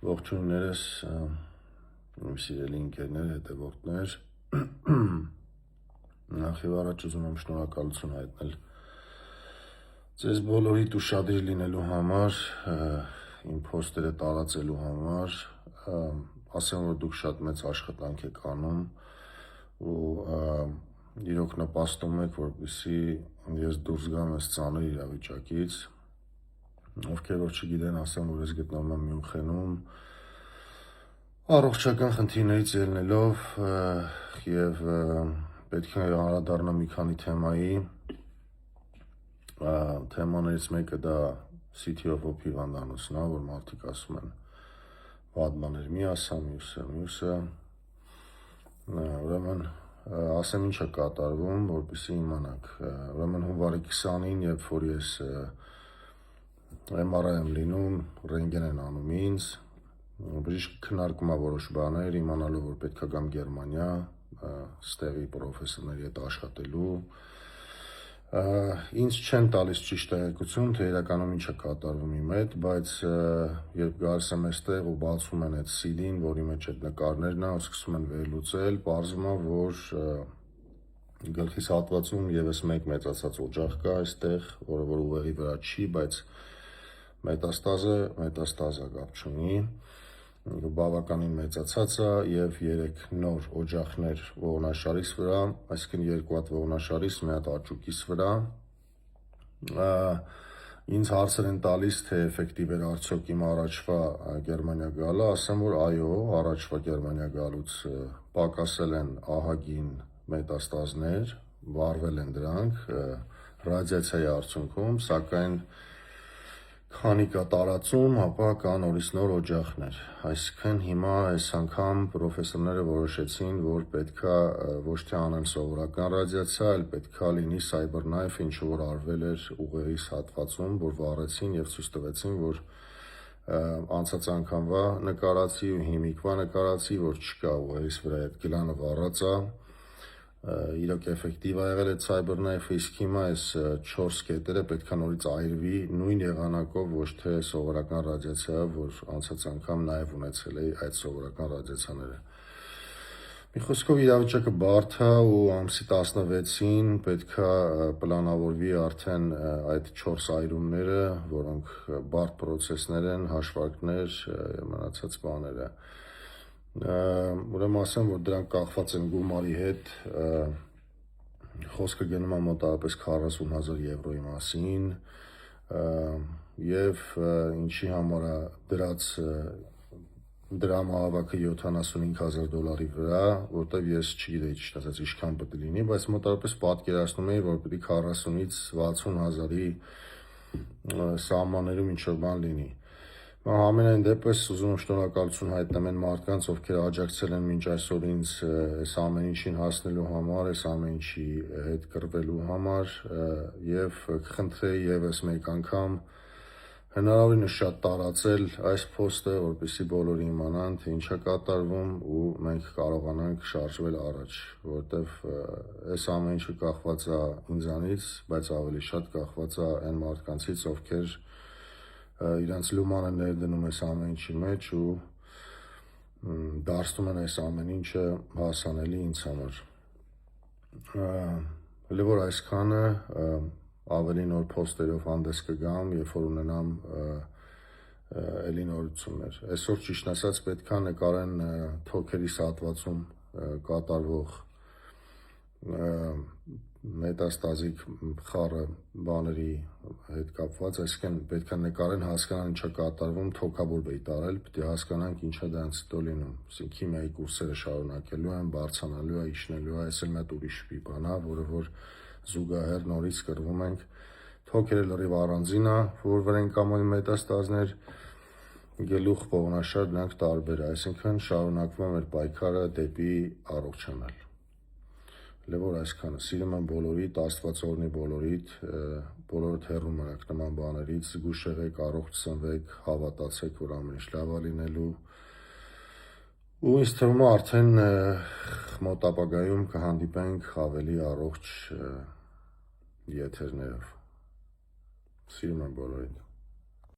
Ողջույններս, իմ սիրելի ընկերներ, հետևորդներ, նախ եւ առաջ ուզում եմ շնորհակալություն հայտնել ձեզ բոլորիդ ուշադիր լինելու համար, իմ փոստերը տարածելու համար, ասեմ, որ դուք շատ մեծ աշխատանք եք անում ու իրոք նպաստում եք, որպեսզի ես դուրս գամ այս ծանր իրավիճակից, ովքեր որ չգիտեն, ասեմ, որ ես գտնվում եմ Մյունխենում, առողջական խնդիրներից ելնելով եւ պետք է անդրադառնամ մի քանի թեմայի, թեմաներից մեկը դա City of Hope հիվանդանոցն է, որ մարդիկ ասում են վատ բաներ մի ասա, մյուսը, ուրեմն ասեմ ինչ է կատարվում, որպեսզի իմանաք, ուրեմն հունվարի 20-ին, երբ որ ես MRI եմ լինում, ռենտգեն են անում ինձ, բժիշկը քննարկում է որոշ բաներ, իմանալով որ պետք է գամ Գերմանիա, ստեղի պրոֆեսորների հետ աշխատելու, ինձ չեն տալիս ճիշտ տեղեկություն, թե իրականում ինչ է կատարվում իմ հետ, բայց երբ գալիս եմ այստեղ ու բացում են այդ CD-ն, որի մեջ այդ նկարներն է, սկսում են վերլուծել, պարզվում է, որ գլխիս հատվածում եւս մեկ մեծացած օջախ կա այստեղ, որը որ ուղեղի վրա չի, բայց մետաստազը կապ չունի, բավականին մեծացած է եւ 3 նոր օջախներ ողնաշարիս վրա, այսինքն 2 հատ ողնաշարիս, 1 հատ աճուկիս վրա, ինձ հարցեր են տալիս, թե էֆեկտիվ էր արդյոք իմ առաջվա Գերմանիա գալը, ասեմ, որ այո, առաջվա Գերմանիա գալուց պակասել են ահագին մետաստազներ, վառվել են դրանք ռադիացիայի արդյունքում, սակայն քանի կա տարածում, ապա կա նորից նոր օջախներ, այսինքն հիմա այս անգամ պրոֆեսորները որոշեցին, որ պետքա ոչ թե անեն սովորական ռադիացիա, այլ պետքա լինի CyberKnife, ինչ որ արվել էր ուղեղիս հատվածում, որ վառեցին եւ ցույց տվեցին, որ անցած անգամվա նկարացի ու հիմիկվա նկարացի, որ չկա ուղեղիս վրա այդ գլանը վառած է, իրոք էֆեկտիվ է եղել այդ CyberKnife-ը, իսկ հիմա այս 4 կետերը պետքա նորից այրվի նույն եղանակով, ոչ թե սովորական ռադիացիա, որ անցած անգամ նաև ունեցել էի այդ սովորական ռադիացիաները։ Մի խոսքով իրավիճակը բարդ է ու ամսի 16-ին պետքա պլանավորվի արդեն այդ 4 այրումները, որոնք բարդ պրոցեսներ են, հաշվարկներ, մնացած բաները։ Ուրեմն ասեմ, որ դրանք կախված են գումարի հետ, խոսքը գնում է մոտավորապես 40,000 եվրոյի մասին, եւ ինչի համար է դրամահավաքը $75,000 վրա, որտեվ ես չգիտեի ճիշտ ասած ինչքան պետք է լինի, բայց մոտավորապես պատկերացնում էի, որ պետք է 40-ից 60,000-ի սահմաններում ինչ որ բան լինի։ Ամենայն դեպս ուզում եմ շնորհակալություն հայտնեմ այն մարդկանց, ովքեր աջակցել են մինչ այսօր ինձ այս ամեն ինչին հասնելու համար, այս ամեն ինչի հետ կռվելու համար եւ կխնդրեի եւս մեկ անգամ հնարավորինս շատ տարածել այս փոստը, որպեսզի բոլորը իմանան, թե ինչ է կատարվում ու մենք կարողանանք շարժվել առաջ, որովհետեւ այս ամեն ինչը կախված է ինձանից, բայց ավելի շատ կախված է այն մարդկանցից, ովքեր իրանց լումանը ներդնում այս ամեն ինչի մեջ ու դարձնում են այս ամեն ինչը հասանելի ինձ համար։ Հələ որ այսքանը ավելի նոր փոստերով հանդես կգամ, երբ որ ունենամ էլի նորություններ։ Այսօր ճիշտ ասած պետք է նկարեն թոքերիս հատվածում կատարվող մետաստազիկ խառը բաների հետ կապված, այսինքն պետք է նկարեն հասկանան ինչա կատարվում, թոքաբոր բեի տարել, պետք է հասկանանք ինչա դրանց հետո լինում, ասենք քիմիայի կուրսերը շարունակելու են, բարձրանալու է, իջնելու է, այս էլ մեծ ուրիշ մի բան է, որը որ զուգահեռ նորից կրվում ենք, թոքերը լրիվ առանձին է, որ վրան կամ մետաստազներ, գլուխ, ողնաշար, դրանք տարբեր է, այսինքն շարունակվում է մեր պայքարը դեպի առողջանալ։ Որ այսքանը, սիրում եմ բոլորիդ, Աստված օրհնի բոլորիդ, բոլորդ հեռու մնաք նման բաներից, զգույշ եղեք, առողջ սնվեք, հավատացեք, որ ամեն ինչ լավ է լինելու, ու ինձ թվում է արդեն մոտ ապագայում կհանդիպենք ավելի առողջ եթերներով։ Սիրում եմ բոլորիդ։